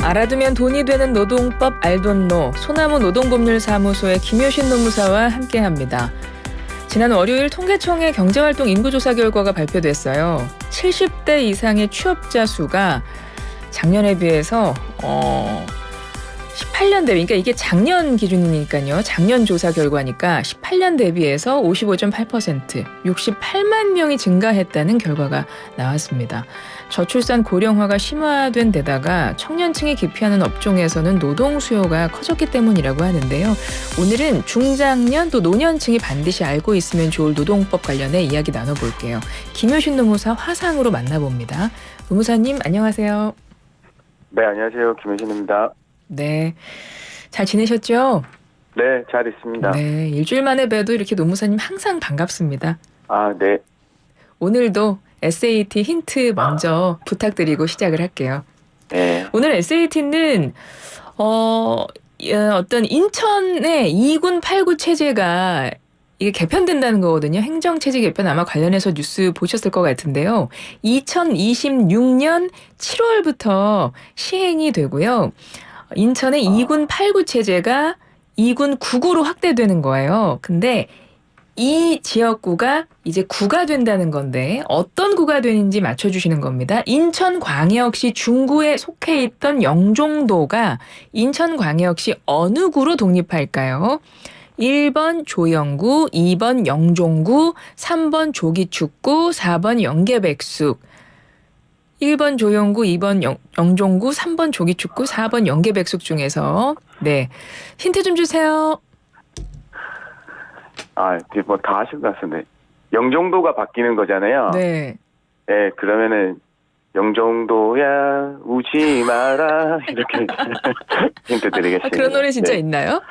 알아두면 돈이 되는 노동법 알돈노 소나무 노동법률사무소의 김효신 노무사와 함께합니다. 지난 월요일 통계청의 경제활동 인구조사 결과가 발표됐어요. 70대 이상의 취업자 수가 작년에 비해서 18년 대비, 그러니까 이게 작년 기준이니까요. 작년 조사 결과니까 18년 대비해서 55.8%, 68만 명이 증가했다는 결과가 나왔습니다. 저출산 고령화가 심화된 데다가 청년층이 기피하는 업종에서는 노동 수요가 커졌기 때문이라고 하는데요. 오늘은 중장년 또 노년층이 반드시 알고 있으면 좋을 노동법 관련해 이야기 나눠볼게요. 김효신 노무사 화상으로 만나봅니다. 노무사님 안녕하세요. 네, 안녕하세요. 김효신입니다. 네, 잘 지내셨죠? 네, 잘 있습니다. 네, 일주일 만에 뵈도 이렇게 노무사님 항상 반갑습니다. 아, 네. 오늘도 SAT 힌트 먼저 부탁드리고 시작을 할게요. 네. 오늘 SAT는 어떤 인천의 2군 8구 체제가 이게 개편된다는 거거든요. 행정체제 개편 아마 관련해서 뉴스 보셨을 것 같은데요. 2026년 7월부터 시행이 되고요. 인천의 2군 8구 체제가 2군 9구로 확대되는 거예요. 근데 이 지역구가 이제 구가 된다는 건데 어떤 구가 되는지 맞춰주시는 겁니다. 인천광역시 중구에 속해 있던 영종도가 인천광역시 어느 구로 독립할까요? 1번 조영구, 2번 영종구, 3번 조기축구, 4번 연계백숙. 1번 조영구, 2번 영종구, 3번 조기축구, 4번 연계백숙 중에서 네 힌트 좀 주세요. 아, 뭐 다 하신 것 같은데. 영종도가 바뀌는 거잖아요. 네. 네, 그러면은 영종도야 우지 마라 이렇게 힌트 드리겠습니다. 그런 노래 진짜 네. 있나요?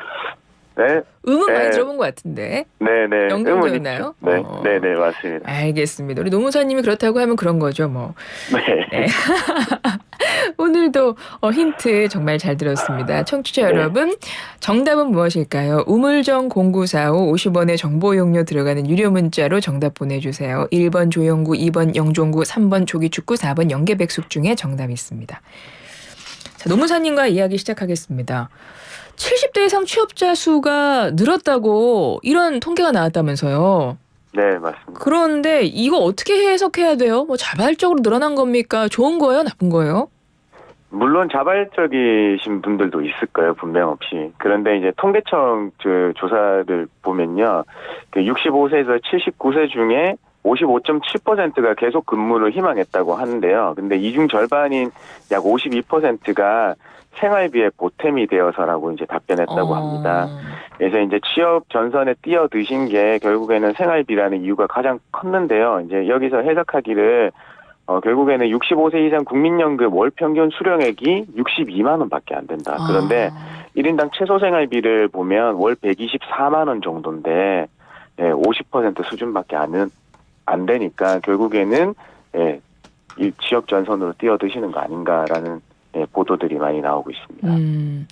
네. 음은 많이 네. 들어본 것 같은데. 네, 네. 영종도였나요? 네, 네, 네, 맞습니다. 알겠습니다. 우리 노무사님이 그렇다고 하면 그런 거죠, 뭐. 네. 네. 오늘도 힌트 정말 잘 들었습니다. 청취자 네. 여러분, 정답은 무엇일까요? 우물정 0945 50원의 정보 용료 들어가는 유료 문자로 정답 보내주세요. 1번 조영구, 2번 영종구, 3번 조기축구, 4번 연계백숙 중에 정답이 있습니다. 자, 노무사님과 이야기 시작하겠습니다. 70대 이상 취업자 수가 늘었다고 이런 통계가 나왔다면서요. 네, 맞습니다. 그런데 이거 어떻게 해석해야 돼요? 뭐 자발적으로 늘어난 겁니까? 좋은 거예요? 나쁜 거예요? 물론 자발적이신 분들도 있을 거예요, 분명 없이. 그런데 이제 통계청 조사를 보면요, 65세에서 79세 중에 55.7%가 계속 근무를 희망했다고 하는데요. 근데 이 중 절반인 약 52%가 생활비에 보탬이 되어서라고 이제 답변했다고 합니다. 그래서 이제 취업 전선에 뛰어드신 게 결국에는 생활비라는 이유가 가장 컸는데요. 이제 여기서 해석하기를 결국에는 65세 이상 국민연금 월 평균 수령액이 62만 원밖에 안 된다. 그런데 1인당 최소 생활비를 보면 월 124만 원 정도인데 50% 수준밖에 안 되니까 결국에는 이 취업 전선으로 뛰어드시는 거 아닌가라는 보도들이 많이 나오고 있습니다.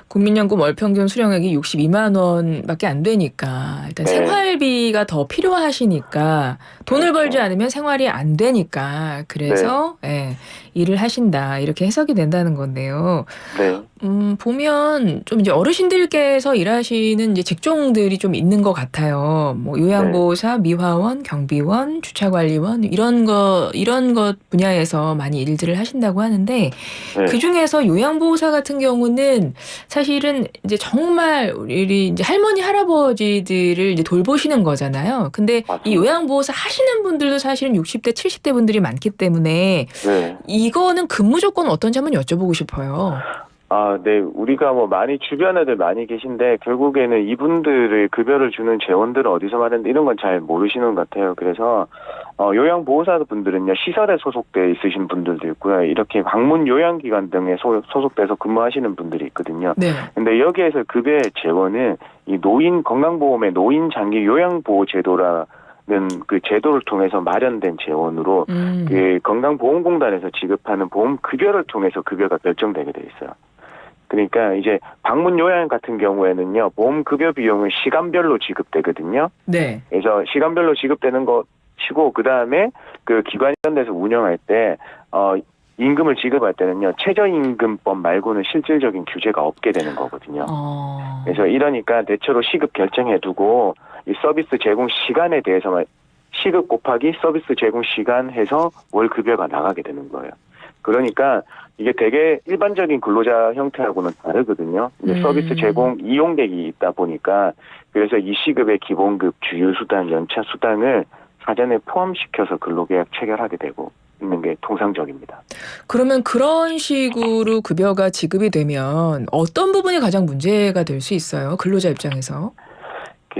국민연금 월평균 수령액이 62만 원밖에 안 되니까 일단 네. 생활비가 더 필요하시니까 돈을 벌지 않으면 생활이 안 되니까 그래서 일을 하신다 이렇게 해석이 된다는 건데요. 네. 보면 좀 이제 어르신들께서 일하시는 이제 직종들이 좀 있는 것 같아요. 뭐 요양보호사, 미화원, 경비원, 주차관리원 이런 것 분야에서 많이 일들을 하신다고 하는데 네. 그 중에서 요양보호사 같은 경우는 사실은 이제 정말 우리 이제 할머니 할아버지들을 이제 돌보시는 거잖아요. 근데 맞습니다. 이 요양보호사 하시는 분들도 사실은 60대, 70대 분들이 많기 때문에 네. 이거는 근무 조건 어떤지 한번 여쭤보고 싶어요. 아, 네. 우리가 뭐 많이 주변에들 많이 계신데 결국에는 이분들의 급여를 주는 재원들은 어디서 마련돼 이런 건 잘 모르시는 것 같아요. 그래서 요양보호사 분들은요 시설에 소속돼 있으신 분들도 있고요. 이렇게 방문 요양기관 등에 소속돼서 근무하시는 분들이 있거든요. 네. 근데 여기에서 급여의 재원은 이 노인 건강보험의 노인 장기 요양보호 제도라 그 제도를 통해서 마련된 재원으로 그 건강보험공단에서 지급하는 보험급여를 통해서 급여가 결정되게 돼 있어요. 그러니까 이제 방문 요양 같은 경우에는요 보험급여 비용은 시간별로 지급되거든요. 네. 그래서 시간별로 지급되는 거 치고 그 다음에 그 기관 이런 데서 운영할 때 임금을 지급할 때는요, 최저임금법 말고는 실질적인 규제가 없게 되는 거거든요. 그래서 이러니까 대체로 시급 결정해두고 이 서비스 제공 시간에 대해서만 시급 곱하기 서비스 제공 시간 해서 월 급여가 나가게 되는 거예요. 그러니까 이게 되게 일반적인 근로자 형태하고는 다르거든요. 이제 서비스 제공 이용객이 있다 보니까 그래서 이 시급의 기본급, 주휴수당, 연차수당을 사전에 포함시켜서 근로계약 체결하게 되고 있는 게 통상적입니다. 그러면 그런 식으로 급여가 지급이 되면 어떤 부분이 가장 문제가 될 수 있어요? 근로자 입장에서?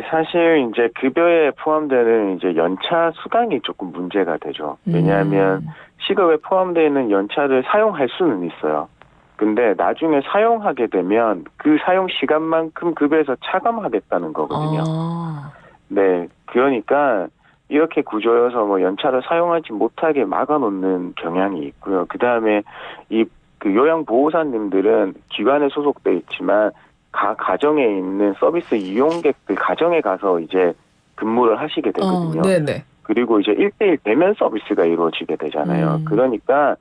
사실 이제 급여에 포함되는 이제 연차 수당이 조금 문제가 되죠. 왜냐하면 시급에 포함되어 있는 연차를 사용할 수는 있어요. 근데 나중에 사용하게 되면 그 사용 시간만큼 급여에서 차감하겠다는 거거든요. 네, 그러니까 이렇게 구조여서 뭐 연차를 사용하지 못하게 막아놓는 경향이 있고요. 그 다음에 그 요양보호사님들은 기관에 소속돼 있지만 가정에 있는 서비스 이용객들 가정에 가서 이제 근무를 하시게 되거든요. 네네. 그리고 이제 1대1 대면 서비스가 이루어지게 되잖아요. 그러니까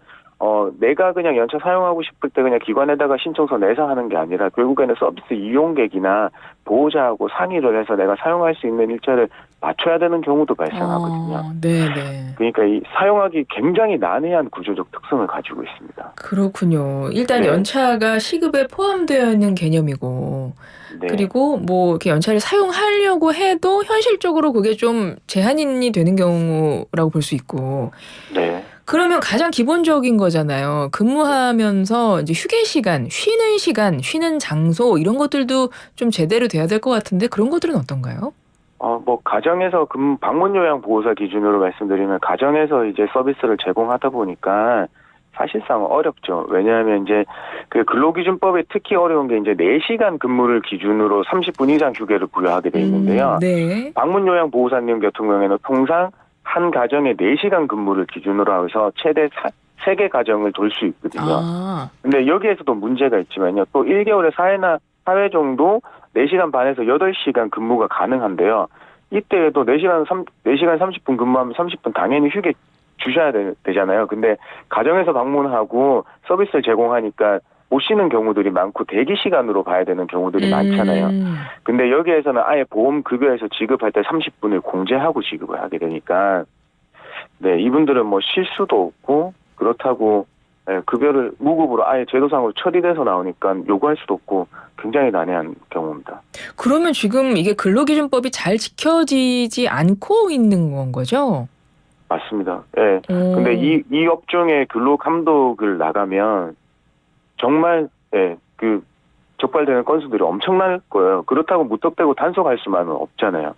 내가 그냥 연차 사용하고 싶을 때 그냥 기관에다가 신청서 내서 하는 게 아니라 결국에는 서비스 이용객이나 보호자하고 상의를 해서 내가 사용할 수 있는 일자를 맞춰야 되는 경우도 발생하거든요. 네네. 그러니까 이 사용하기 굉장히 난해한 구조적 특성을 가지고 있습니다. 그렇군요. 일단 네. 연차가 시급에 포함되어 있는 개념이고, 네. 그리고 뭐 이렇게 연차를 사용하려고 해도 현실적으로 그게 좀 제한이 되는 경우라고 볼 수 있고, 네. 그러면 가장 기본적인 거잖아요. 근무하면서 이제 휴게 시간, 쉬는 장소 이런 것들도 좀 제대로 돼야 될 것 같은데 그런 것들은 어떤가요? 뭐 가정에서 방문 요양 보호사 기준으로 말씀드리면 가정에서 이제 서비스를 제공하다 보니까 사실상 어렵죠. 왜냐하면 이제 그 근로기준법에 특히 어려운 게 이제 4시간 근무를 기준으로 30분 이상 휴게를 부여하게 돼 있는데요. 네. 방문 요양 보호사님 같은 경우에는 통상 한 가정에 4시간 근무를 기준으로 해서 최대 3개 가정을 돌 수 있거든요. 근데 여기에서도 문제가 있지만요. 또 1개월에 4회 정도 4시간 반에서 8시간 근무가 가능한데요. 이때에도 4시간 30분 근무하면 30분 당연히 휴게 주셔야 되잖아요. 근데 가정에서 방문하고 서비스를 제공하니까 못 쉬는 경우들이 많고 대기 시간으로 봐야 되는 경우들이 많잖아요. 근데 여기에서는 아예 보험급여에서 지급할 때 30분을 공제하고 지급을 하게 되니까 네, 이분들은 뭐 쉴 수도 없고 그렇다고 급여를 무급으로 아예 제도상으로 처리돼서 나오니까 요구할 수도 없고 굉장히 난해한 경우입니다. 그러면 지금 이게 근로기준법이 잘 지켜지지 않고 있는 건 거죠? 맞습니다. 예. 근데 이 업종의 근로 감독을 나가면 정말 그 적발되는 건수들이 엄청날 거예요. 그렇다고 무턱대고 단속할 수만은 없잖아요.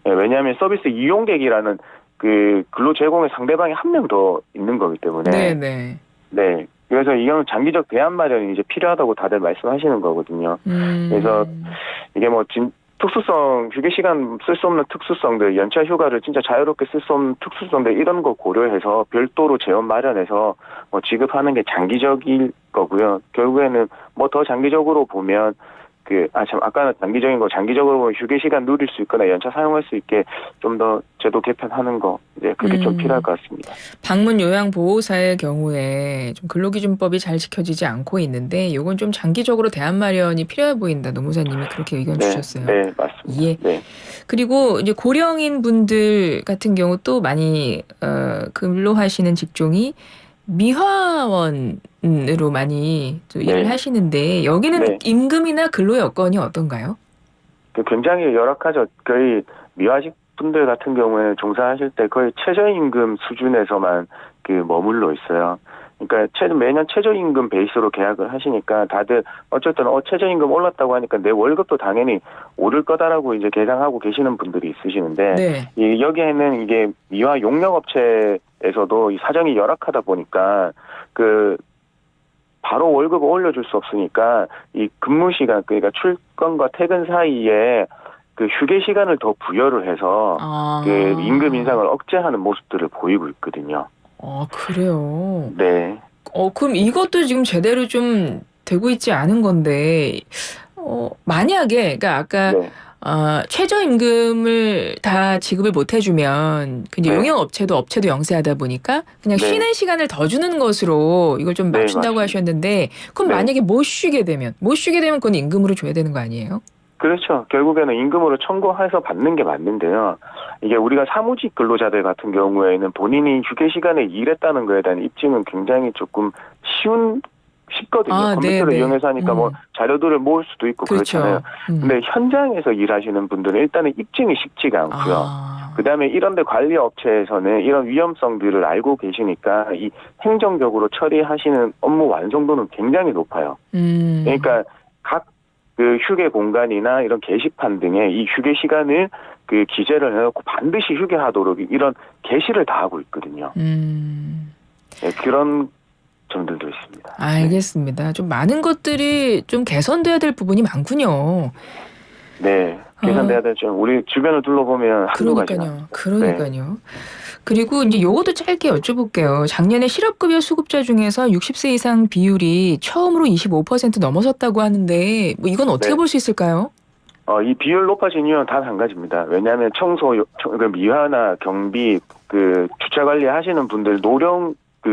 왜냐하면 서비스 이용객이라는 그 근로 제공의 상대방이 한 명 더 있는 거기 때문에. 네네. 네. 그래서 이건 장기적 대안 마련이 이제 필요하다고 다들 말씀하시는 거거든요. 그래서 이게 뭐 특수성, 휴게 시간 쓸 수 없는 특수성들, 연차 휴가를 진짜 자유롭게 쓸 수 없는 특수성들 이런 거 고려해서 별도로 재원 마련해서 뭐 지급하는 게 장기적일 거고요. 결국에는 뭐 더 장기적으로 보면 아까는 단기적인 거 장기적으로 보면 휴게 시간 누릴 수 있거나 연차 사용할 수 있게 좀 더 제도 개편하는 거 그게 좀 필요할 것 같습니다. 방문 요양 보호사의 경우에 좀 근로기준법이 잘 지켜지지 않고 있는데 이건 좀 장기적으로 대안 마련이 필요해 보인다. 노무사님이 그렇게 의견 주셨어요. 네, 맞습니다. 예. 네. 그리고 이제 고령인 분들 같은 경우 또 많이 근로하시는 직종이 미화원으로 많이 또 일을 하시는데 여기는 임금이나 근로 여건이 어떤가요? 굉장히 열악하죠. 거의 미화직 분들 같은 경우에는 종사하실 때 거의 최저임금 수준에서만 머물러 있어요. 그러니까 매년 최저임금 베이스로 계약을 하시니까 다들 어쨌든 최저임금 올랐다고 하니까 내 월급도 당연히 오를 거다라고 이제 계산하고 계시는 분들이 있으시는데 여기에는 이게 미화 용역업체에서도 이 사정이 열악하다 보니까 바로 월급을 올려줄 수 없으니까 이 근무 시간 그러니까 출근과 퇴근 사이에 휴게 시간을 더 부여를 해서 임금 인상을 억제하는 모습들을 보이고 있거든요. 그래요? 네. 그럼 이것도 지금 제대로 좀 되고 있지 않은 건데, 만약에, 그러니까 아까, 최저임금을 다 지급을 못 해주면 그 이제 네. 용역업체도 업체도 영세하다 보니까 그냥 네. 쉬는 시간을 더 주는 것으로 이걸 좀 네, 맞춘다고 맞습니다. 하셨는데 그럼 네. 만약에 못 쉬게 되면 그건 임금으로 줘야 되는 거 아니에요? 그렇죠. 결국에는 임금으로 청구해서 받는 게 맞는데요. 이게 우리가 사무직 근로자들 같은 경우에는 본인이 휴게 시간에 일했다는 거에 대한 입증은 굉장히 조금 쉽거든요. 컴퓨터를 네네. 이용해서 하니까 뭐 자료들을 모을 수도 있고 그렇죠. 그렇잖아요. 근데 현장에서 일하시는 분들은 일단은 입증이 쉽지가 않고요. 그다음에 이런 데 관리 업체에서는 이런 위험성들을 알고 계시니까 이 행정적으로 처리하시는 업무 완성도는 굉장히 높아요. 그러니까 각 그 휴게 공간이나 이런 게시판 등에 이 휴게 시간을 그 기재를 해놓고 반드시 휴게하도록 이런 게시를 다 하고 있거든요. 네, 그런 점들도 있습니다. 알겠습니다. 좀 많은 것들이 좀 개선돼야 될 부분이 많군요. 네, 개선돼야 되죠. 우리 주변을 둘러보면 한두 가지가 아닙니다. 그러니까요. 그리고 이제 요것도 짧게 여쭤볼게요. 작년에 실업급여 수급자 중에서 60세 이상 비율이 처음으로 25% 넘어섰다고 하는데 뭐 이건 어떻게 네. 볼 수 있을까요? 이 비율 높아진 이유는 단 한 가지입니다. 왜냐하면 그 미화나 경비, 그 주차 관리 하시는 분들,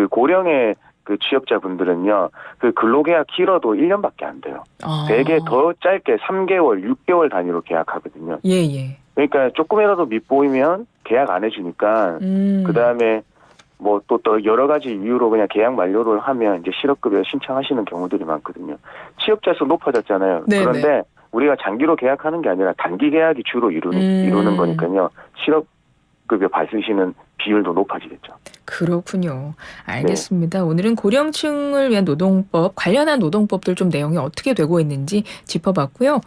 고령의 그 취업자분들은요, 그 근로계약 길어도 1년밖에 안 돼요. 되게 더 짧게 3개월, 6개월 단위로 계약하거든요. 예. 그러니까 조금이라도 밉보이면 계약 안 해주니까, 그 다음에 뭐 또 여러 가지 이유로 그냥 계약 만료를 하면 이제 실업급여 신청하시는 경우들이 많거든요. 취업자 수 높아졌잖아요. 네네. 그런데 우리가 장기로 계약하는 게 아니라 단기 계약이 주로 이루는 거니까요. 실업급여 받으시는 비율도 높아지겠죠. 그렇군요. 알겠습니다. 오늘은 고령층을 위한 노동법, 관련한 노동법들 좀 내용이 어떻게 되고 있는지 짚어봤고요.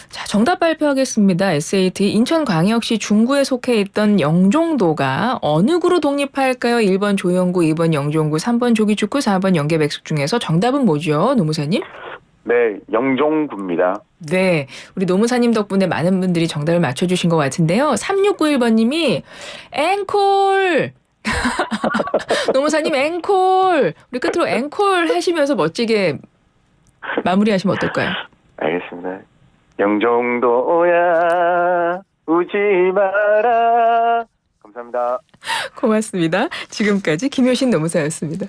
자, 정답 발표하겠습니다. SAT 인천광역시 중구에 속해 있던 영종도가 어느 구로 독립할까요? 1번 조영구, 2번 영종구, 3번 조기축구, 4번 연계백숙 중에서 정답은 뭐죠, 노무사님? 네, 영종구입니다. 네, 우리 노무사님 덕분에 많은 분들이 정답을 맞춰주신 것 같은데요. 3691번님이 앵콜! 노무사님 앵콜! 우리 끝으로 앵콜 하시면서 멋지게 마무리하시면 어떨까요? 알겠습니다. 영종도야 우지 마라. 감사합니다. 고맙습니다. 지금까지 김효신 노무사였습니다.